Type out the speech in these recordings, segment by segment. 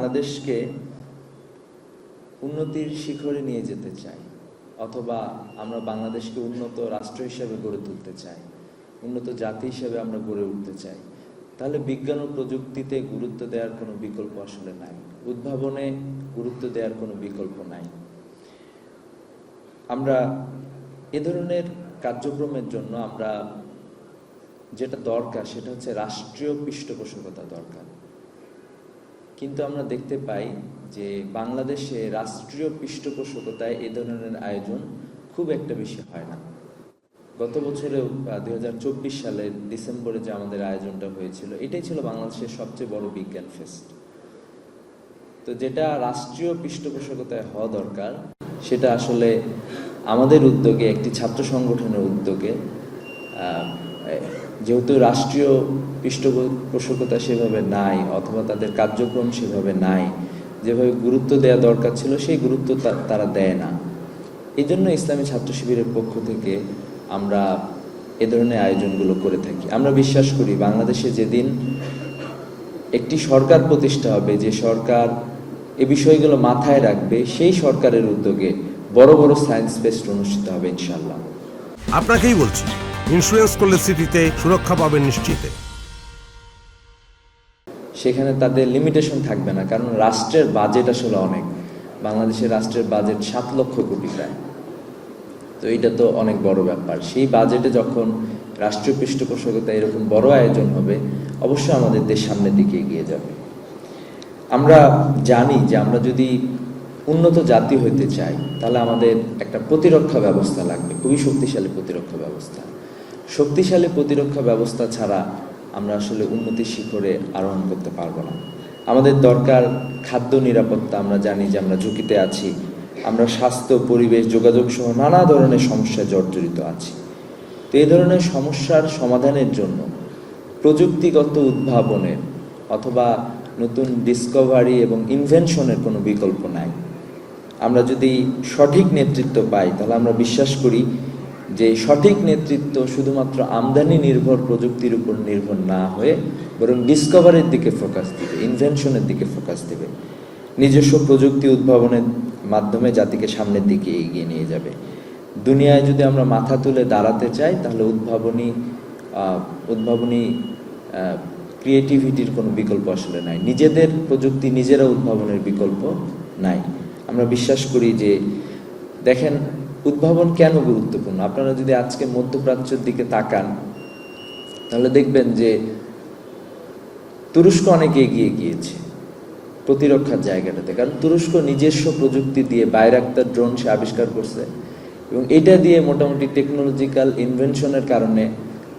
বাংলাদেশকে উন্নতির শিখরে নিয়ে যেতে চাই, অথবা আমরা বাংলাদেশকে উন্নত রাষ্ট্র হিসেবে গড়ে তুলতে চাই, উন্নত জাতি হিসেবে আমরা গড়ে উঠতে চাই, তাহলে বিজ্ঞান ও প্রযুক্তিতে গুরুত্ব দেওয়ার কোনো বিকল্প আসলে নাই, উদ্ভাবনে গুরুত্ব দেওয়ার কোনো বিকল্প নাই। আমরা এ ধরনের কার্যক্রমের জন্য আমরা যেটা দরকার সেটা হচ্ছে রাষ্ট্রীয় পৃষ্ঠপোষকতা দরকার। কিন্তু আমরা দেখতে পাই যে বাংলাদেশে রাষ্ট্রীয় পৃষ্ঠপোষকতায় এ ধরনের আয়োজন খুব একটা বেশি হয় না। গত বছরেও 2024 সালের ডিসেম্বরে যে আমাদের আয়োজনটা হয়েছিল, এটাই ছিল বাংলাদেশের সবচেয়ে বড় বিজ্ঞান ফেস্ট। তো যেটা রাষ্ট্রীয় পৃষ্ঠপোষকতায় হওয়া দরকার সেটা আসলে আমাদের উদ্যোগে, একটি ছাত্র সংগঠনের উদ্যোগে, যেহেতু রাষ্ট্রীয় পৃষ্ঠপোষকতা সেভাবে নাই, অথবা তাদের কার্যক্রম সেভাবে নাই, যেভাবে গুরুত্ব দেওয়া দরকার ছিল সেই গুরুত্ব তারা দেয় না। এই জন্য ইসলামী ছাত্র শিবিরের পক্ষ থেকে আমরা এ ধরনের আয়োজনগুলো করে থাকি। আমরা বিশ্বাস করি বাংলাদেশে যেদিন একটি সরকার প্রতিষ্ঠা হবে, যে সরকার এ বিষয়গুলো মাথায় রাখবে, সেই সরকারের উদ্যোগে বড় বড় সায়েন্স ফেস্ট অনুষ্ঠিত হবে ইনশাআল্লাহ। আপনাকেই বলছি, ইন্স্যুরেন্স করলে সিটিতে সুরক্ষা পাবেন নিশ্চিতে। সেখানে তাদের লিমিটেশন থাকবে না, কারণ রাষ্ট্রের বাজেট আসলে অনেক। বাংলাদেশের রাষ্ট্রের বাজেট 7 লক্ষ কোটি প্রায়। তো এটা তো অনেক বড় ব্যাপার। সেই বাজেটে যখন রাষ্ট্রীয় পৃষ্ঠপোষকতা এরকম বড় আয়োজন হবে, অবশ্যই আমাদের দেশ সামনের দিকে এগিয়ে যাবে। আমরা জানি যে আমরা যদি উন্নত জাতি হইতে চাই তাহলে আমাদের একটা প্রতিরক্ষা ব্যবস্থা লাগবে, খুবই শক্তিশালী প্রতিরক্ষা ব্যবস্থা। শক্তিশালী প্রতিরক্ষা ব্যবস্থা ছাড়া আমরা আসলে উন্নতির শিখরে আরোহণ করতে পারবো না। আমাদের দরকার খাদ্য নিরাপত্তা। আমরা জানি যে আমরা ঝুঁকিতে আছি, আমরা স্বাস্থ্য, পরিবেশ, যোগাযোগ সহ নানা ধরনের সমস্যায় জর্জরিত আছি। তো এই ধরনের সমস্যার সমাধানের জন্য প্রযুক্তিগত উদ্ভাবনের অথবা নতুন ডিসকভারি এবং ইনভেনশনের কোনো বিকল্প নাই। আমরা যদি সঠিক নেতৃত্ব পাই তাহলে আমরা বিশ্বাস করি যে সঠিক নেতৃত্ব শুধুমাত্র আমদানি নির্ভর প্রযুক্তির উপর নির্ভর না হয়ে বরং ডিসকভারির দিকে ফোকাস দিবে, ইনভেনশনের দিকে ফোকাস দেবে, নিজস্ব প্রযুক্তি উদ্ভাবনের মাধ্যমে জাতিকে সামনের দিকে এগিয়ে নিয়ে যাবে। দুনিয়ায় যদি আমরা মাথা তুলে দাঁড়াতে চাই তাহলে উদ্ভাবনী ক্রিয়েটিভিটির কোনো বিকল্প আসলে নাই। নিজেদের প্রযুক্তি নিজেরা উদ্ভাবনের বিকল্প নাই। আমরা বিশ্বাস করি যে, দেখেন উদ্ভাবন কেন গুরুত্বপূর্ণ। আপনারা যদি আজকে মধ্যপ্রাচ্যের দিকে তাকান তাহলে দেখবেন যে তুরস্ক অনেক এগিয়ে গিয়েছে প্রতিরক্ষার জায়গাটাতে, কারণ তুরস্ক নিজস্ব প্রযুক্তি দিয়ে বাইরাক্তার ড্রোন সে আবিষ্কার করছে, এবং এটা দিয়ে মোটামুটি টেকনোলজিক্যাল ইনভেনশনের কারণে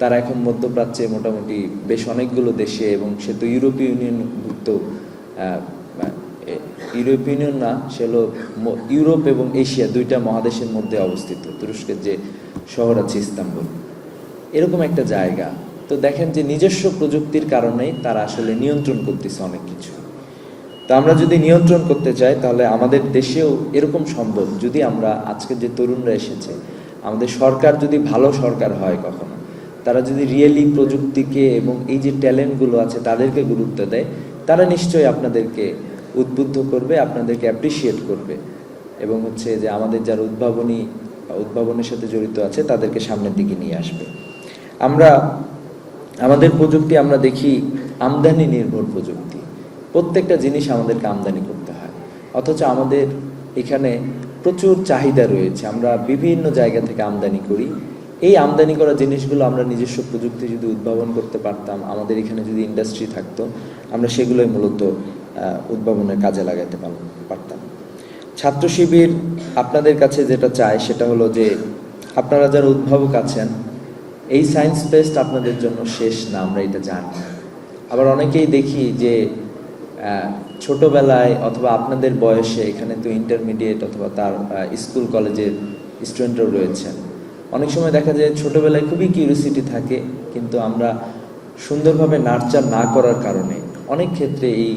তারা এখন মধ্যপ্রাচ্যে মোটামুটি বেশ অনেকগুলো দেশে, এবং সে তো ইউরোপীয় ইউনিয়নভুক্ত, ইউরোপীয় ইউনিয়ন না, সে হলো ইউরোপ এবং এশিয়া দুইটা মহাদেশের মধ্যে অবস্থিত। তুরস্কের যে শহর আছে ইস্তাম্বুল, এরকম একটা জায়গা। তো দেখেন যে নিজস্ব প্রযুক্তির কারণেই তারা আসলে নিয়ন্ত্রণ করতেছে অনেক কিছু। তো আমরা যদি নিয়ন্ত্রণ করতে চাই তাহলে আমাদের দেশেও এরকম সম্ভব, যদি আমরা আজকে যে তরুণরা এসেছে, আমাদের সরকার যদি ভালো সরকার হয় কখনো, তারা যদি রিয়েলি প্রযুক্তিকে এবং এই যে ট্যালেন্টগুলো আছে তাদেরকে গুরুত্ব দেয়, তারা নিশ্চয়ই আপনাদেরকে উদ্বুদ্ধ করবে, আপনাদেরকে অ্যাপ্রিসিয়েট করবে, এবং হচ্ছে যে আমাদের যারা উদ্ভাবনের সাথে জড়িত আছে তাদেরকে সামনের দিকে নিয়ে আসবে। আমাদের প্রযুক্তি আমরা দেখি আমদানি নির্ভর প্রযুক্তি। প্রত্যেকটা জিনিস আমাদেরকে আমদানি করতে হয়, অথচ আমাদের এখানে প্রচুর চাহিদা রয়েছে। আমরা বিভিন্ন জায়গা থেকে আমদানি করি। এই আমদানি করা জিনিসগুলো আমরা নিজস্ব প্রযুক্তি যদি উদ্ভাবন করতে পারতাম, আমাদের এখানে যদি ইন্ডাস্ট্রি থাকতো, আমরা সেগুলোই মূলত উদ্ভাবনের কাজে লাগাতে পারতাম। ছাত্র শিবির আপনাদের কাছে যেটা চায় সেটা হলো যে, আপনারা যারা উদ্ভাবক আছেন, এই সায়েন্স ফেস্ট আপনাদের জন্য শেষ না, আমরা এটা জানি। আবার অনেকেই দেখি যে ছোটবেলায় অথবা আপনাদের বয়সে, এখানে তো ইন্টারমিডিয়েট অথবা তার স্কুল কলেজের স্টুডেন্টরাও রয়েছেন, অনেক সময় দেখা যায় ছোটবেলায় খুবই কিউরিওসিটি থাকে, কিন্তু আমরা সুন্দরভাবে নার্চার না করার কারণে অনেক ক্ষেত্রে এই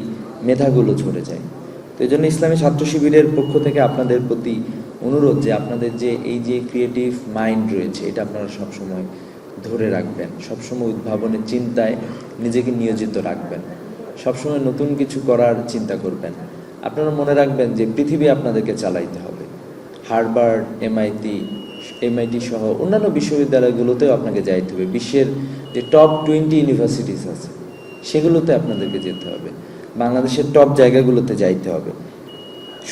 মেধাগুলো ঝরে যায়। তো এই জন্য ইসলামী ছাত্র শিবিরের পক্ষ থেকে আপনাদের প্রতি অনুরোধ যে, আপনাদের যে এই যে ক্রিয়েটিভ মাইন্ড রয়েছে, এটা আপনারা সবসময় ধরে রাখবেন, সবসময় উদ্ভাবনের চিন্তায় নিজেকে নিয়োজিত রাখবেন। সবসময় নতুন কিছু করার চিন্তা করবেন। আপনারা মনে রাখবেন যে পৃথিবী আপনাদেরকে চালাইতে হবে। হার্ভার্ড, এমআইটি সহ অন্যান্য বিশ্ববিদ্যালয়গুলোতেও আপনাকে যাইতে হবে। বিশ্বের যে টপ 20 ইউনিভার্সিটিস আছে সেগুলোতে আপনাদেরকে যেতে হবে। বাংলাদেশের টপ জায়গাগুলোতে যাইতে হবে।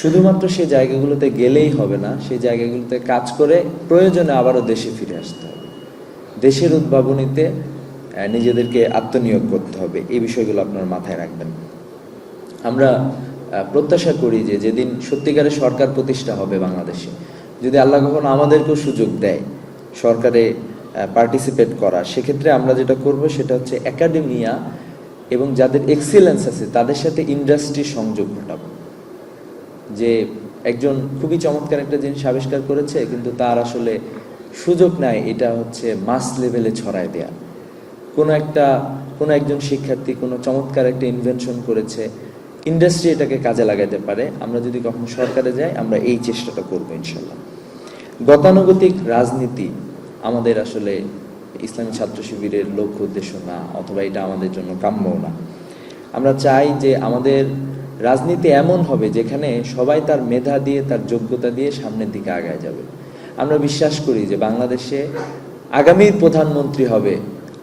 শুধুমাত্র সেই জায়গাগুলোতে গেলেই হবে না, সেই জায়গাগুলোতে কাজ করে প্রয়োজনে আবারও দেশে ফিরে আসতে হবে। দেশের উদ্ভাবনীতে নিজেদেরকে আত্মনিয়োগ করতে হবে। এই বিষয়গুলো আপনারা মাথায় রাখবেন। আমরা প্রত্যাশা করি যে যেদিন সত্যিকারের সরকার প্রতিষ্ঠা হবে বাংলাদেশে, যদি আল্লাহ কখনো আমাদেরকেও সুযোগ দেয় সরকারে পার্টিসিপেট করা, সেক্ষেত্রে আমরা যেটা করব সেটা হচ্ছে একাডেমিয়া এবং যাদের এক্সিলেন্স আছে তাদের সাথে ইন্ডাস্ট্রি সংযোগ ঘটাবো। যে একজন খুবই চমৎকার একটা জিনিস আবিষ্কার করেছে কিন্তু তার আসলে সুযোগ নাই, এটা হচ্ছে মাস লেভেলে ছড়ায় দেয়া। কোনো একজন শিক্ষার্থী কোনো চমৎকার একটা ইনভেনশন করেছে, ইন্ডাস্ট্রি এটাকে কাজে লাগাতে পারে। আমরা যদি কখনো সরকারে যাই আমরা এই চেষ্টাটা করবো ইনশাল্লাহ। গতানুগতিক রাজনীতি আমাদের আসলে ইসলামী ছাত্র শিবিরের লক্ষ্য উদ্দেশ্য না, অথবা এটা আমাদের জন্য কাম্যও না। আমরা চাই যে আমাদের রাজনীতি এমন হবে যেখানে সবাই তার মেধা দিয়ে, তার যোগ্যতা দিয়ে সামনের দিকে আগায় যাবে। আমরা বিশ্বাস করি যে বাংলাদেশে আগামীর প্রধানমন্ত্রী হবে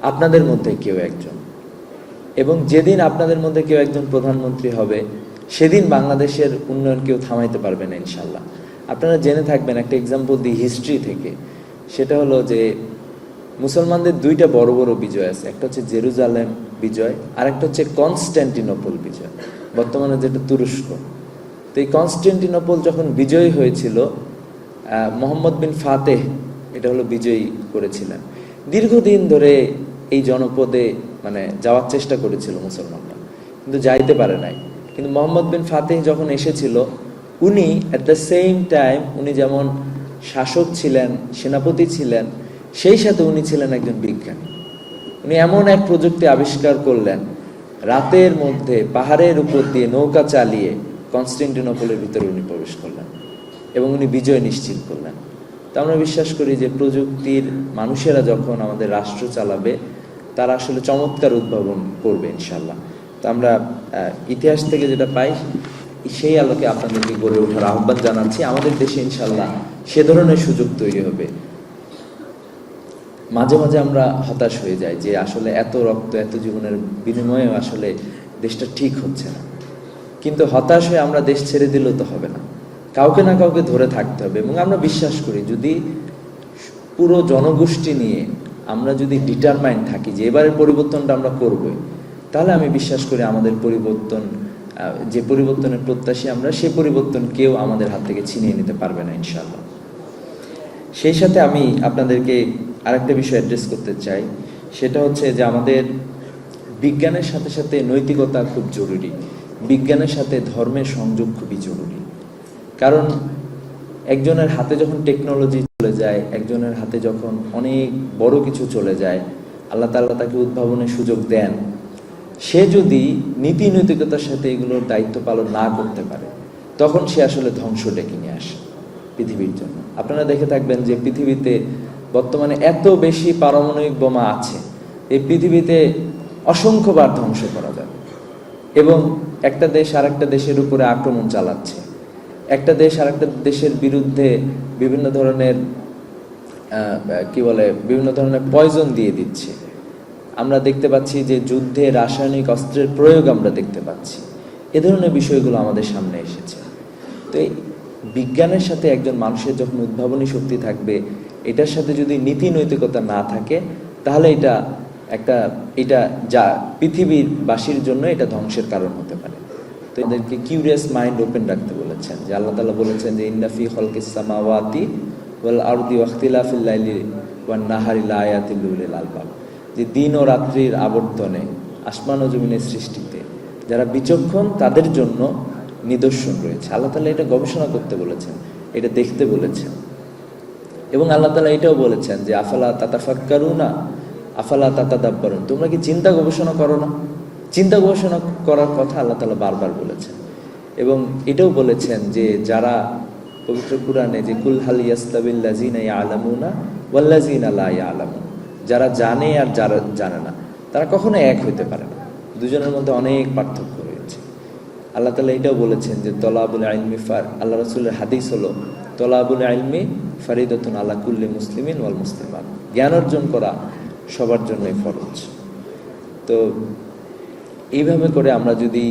আপনাদের মধ্যে কেউ একজন, এবং যেদিন আপনাদের মধ্যে কেউ একজন প্রধানমন্ত্রী হবে সেদিন বাংলাদেশের উন্নয়ন কেউ থামাইতে পারবে না ইনশাল্লাহ। আপনারা জেনে থাকবেন, একটা এক্সাম্পল দিই হিস্ট্রি থেকে, সেটা হলো যে মুসলমানদের দুইটা বড় বড় বিজয় আছে। একটা হচ্ছে জেরুজালেম বিজয়, আর একটা হচ্ছে কনস্ট্যান্টিনোপল বিজয়, বর্তমানে যেটা তুরস্ক। তো এই কনস্ট্যান্টিনোপল যখন বিজয়ী হয়েছিল, মোহাম্মদ বিন ফাতেহ এটা হলো বিজয়ী করেছিলেন। দীর্ঘদিন ধরে এই জনপদে যাওয়ার চেষ্টা করেছিল মুসলমানরা, কিন্তু যাইতে পারে নাই। কিন্তু মোহাম্মদ বিন ফাতেহ যখন এসেছিল, উনি অ্যাট দ্য সেম টাইম উনি যেমন শাসক ছিলেন, সেনাপতি ছিলেন, সেই সাথে উনি ছিলেন একজন বিজ্ঞানী। উনি এমন এক প্রযুক্তি আবিষ্কার করলেন, রাতের মধ্যে পাহাড়ের উপর দিয়ে নৌকা চালিয়ে কনস্ট্যান্টিনোপলের ভিতরে উনি প্রবেশ করলেন এবং উনি বিজয় নিশ্চিত করলেন। তো আমরা বিশ্বাস করি যে প্রযুক্তির মানুষেরা যখন আমাদের রাষ্ট্র চালাবে তারা আসলে চমৎকার উদ্ভাবন করবে ইনশাল্লাহ। তো আমরা ইতিহাস থেকে যেটা পাই সেই আলোকে আপনাদেরকে গড়ে ওঠার আহ্বান জানাচ্ছি। আমাদের দেশে ইনশাল্লাহ সে ধরনের সুযোগ তৈরি হবে। মাঝে মাঝে আমরা হতাশ হয়ে যাই যে আসলে এত রক্ত, এত জীবনের বিনিময়ে আসলে দেশটা ঠিক হচ্ছে না। কিন্তু হতাশ হয়ে আমরা দেশ ছেড়ে দিলেও তো হবে না, কাউকে না কাউকে ধরে থাকতে হবে। এবং আমরা বিশ্বাস করি যদি পুরো জনগোষ্ঠী নিয়ে আমরা যদি ডিটারমাইন্ড থাকি যে এবারের পরিবর্তনটা আমরা করবই, তাহলে আমি বিশ্বাস করি আমাদের পরিবর্তন, যে পরিবর্তনের প্রত্যাশী আমরা, সেই পরিবর্তন কেউ আমাদের হাত থেকে ছিনিয়ে নিতে পারবে না ইনশাআল্লাহ। সেই সাথে আমি আপনাদেরকে আরেকটা বিষয় অ্যাড্রেস করতে চাই, সেটা হচ্ছে যে আমাদের বিজ্ঞানের সাথে সাথে নৈতিকতা খুব জরুরি, বিজ্ঞানের সাথে ধর্মের সংযোগ খুবই জরুরি। কারণ একজনের হাতে যখন টেকনোলজি চলে যায়, একজনের হাতে যখন অনেক বড় কিছু চলে যায়, আল্লাহ তাআলা তাকে উদ্ভাবনের সুযোগ দেন, সে যদি নীতি নৈতিকতার সাথে এগুলোর দায়িত্ব পালন না করতে পারে, তখন সে আসলে ধ্বংস ডেকে নিয়ে আসে পৃথিবীর জন্য। আপনারা দেখে থাকবেন যে পৃথিবীতে বর্তমানে এত বেশি পারমাণবিক বোমা আছে, এই পৃথিবীতে অসংখ্যবার ধ্বংস করা যাবে। এবং একটা দেশ আরেকটা দেশের উপরে আক্রমণ চালাচ্ছে, একটা দেশ আরেকটা দেশের বিরুদ্ধে বিভিন্ন ধরনের বিভিন্ন ধরনের পয়জন দিয়ে দিচ্ছে। আমরা দেখতে পাচ্ছি যে যুদ্ধে রাসায়নিক অস্ত্রের প্রয়োগ আমরা দেখতে পাচ্ছি। এ ধরনের বিষয়গুলো আমাদের সামনে এসেছে। তো এই বিজ্ঞানের সাথে একজন মানুষের যখন উদ্ভাবনী শক্তি থাকবে, এটার সাথে যদি নীতি নৈতিকতা না থাকে, তাহলে এটা যা পৃথিবীর বাসীর জন্য এটা ধ্বংসের কারণ হতে পারে। তো এদেরকে কিউরিয়াস মাইন্ড ওপেন রাখতে বলেছেন, যে আল্লাহ তাআলা বলেছেন যে ইন্না ফি খালকিস সামাওয়াতি ওয়াল আরদি ওয়াখতিলাফিল লাইলি ওয়ান নাহারি লাআয়াতিল লিউলিল আলবাব, যে দিন ও রাত্রির আবর্তনে, আসমান ও জমিনের সৃষ্টিতে যারা বিচক্ষণ তাদের জন্য নিদর্শন রয়েছে। আল্লাহ তাআলা এটা গবেষণা করতে বলেছেন, এটা দেখতে বলেছেন। এবং আল্লাহ তাআলা এটাও বলেছেন যে আফালা তাতাফাক্কারুনা আফালা তাতাদাব্বারুন, তোমরা কি চিন্তা গবেষণা করো না? চিন্তা গবেষণা করার কথা আল্লাহ তাআলা বারবার বলেছেন। এবং এটাও বলেছেন যে যারা পবিত্র কুরআনে যে কুল হাল ইয়াস্তাবিল্লাযিনা ইয়ালামুনা ওয়াল্লাযিনা লা ইয়ালামুন, যারা জানে আর যারা জানে না তারা কখনো এক হইতে পারে না। দুজনের মধ্যে অনেক পার্থক্য রয়েছে। আল্লাহ তাআলা এটাও বলেছেন যে তলাবুল ইলমি আল্লাহ রাসূলের হাদিস হলো তলাবুল ইলমি ফারিদাতুন আলা কুল্লি মুসলিমিন ওয়াল মুসলিমাত, জ্ঞান অর্জন করা সবার জন্যই ফরজ। তো এইভাবে করে আমরা যদি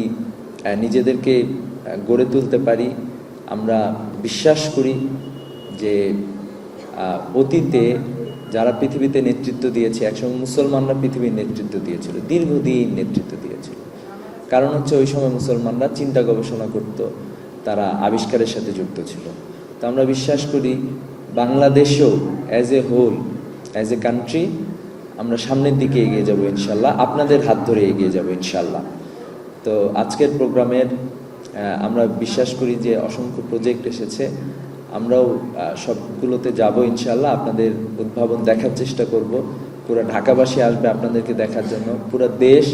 নিজেদেরকে গড়ে তুলতে পারি, আমরা বিশ্বাস করি যে অতীতে যারা পৃথিবীতে নেতৃত্ব দিয়েছে, একসময় মুসলমানরা পৃথিবীর নেতৃত্ব দিয়েছিল, দীর্ঘদিন নেতৃত্ব দিয়েছিল। কারণ হচ্ছে ওই সময় মুসলমানরা চিন্তা গবেষণা করত, তারা আবিষ্কারের সাথে যুক্ত ছিল। তো আমরা বিশ্বাস করি বাংলাদেশেও as a whole, as a country আমরা সামনের দিকে এগিয়ে যাব ইনশাল্লাহ, আপনাদের হাত ধরে এগিয়ে যাব ইনশাল্লাহ। তো আজকের প্রোগ্রামের আমরা বিশ্বাস করি যে অসংখ্য প্রজেক্ট এসেছে, আমরাও সবগুলোতে যাব ইনশাল্লাহ, আপনাদের উদ্ভাবন দেখার চেষ্টা করব। পুরো ঢাকাবাসী আসবে আপনাদেরকে দেখার জন্য, পুরো দেশ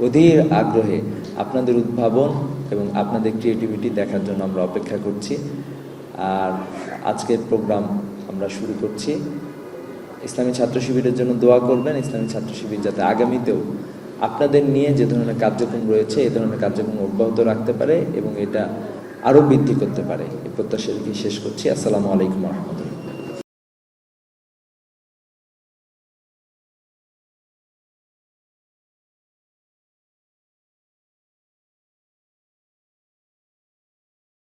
অধীর আগ্রহে আপনাদের উদ্ভাবন এবং আপনাদের ক্রিয়েটিভিটি দেখার জন্য আমরা অপেক্ষা করছি। আর আজকের প্রোগ্রাম আমরা শুরু করছি। ইসলামী ছাত্র শিবিরের জন্য দোয়া করবেন, ইসলামী ছাত্র শিবির যাতে আগামীতেও আপনাদের নিয়ে যে ধরনের কার্যক্রম রয়েছে এই ধরনের কার্যক্রম অব্যাহত রাখতে পারে এবং এটা আরও বৃদ্ধি করতে পারে, এই প্রত্যাশা শেষ করছি। আসসালামু আলাইকুম ওয়া রাহমাতুল্লাহ।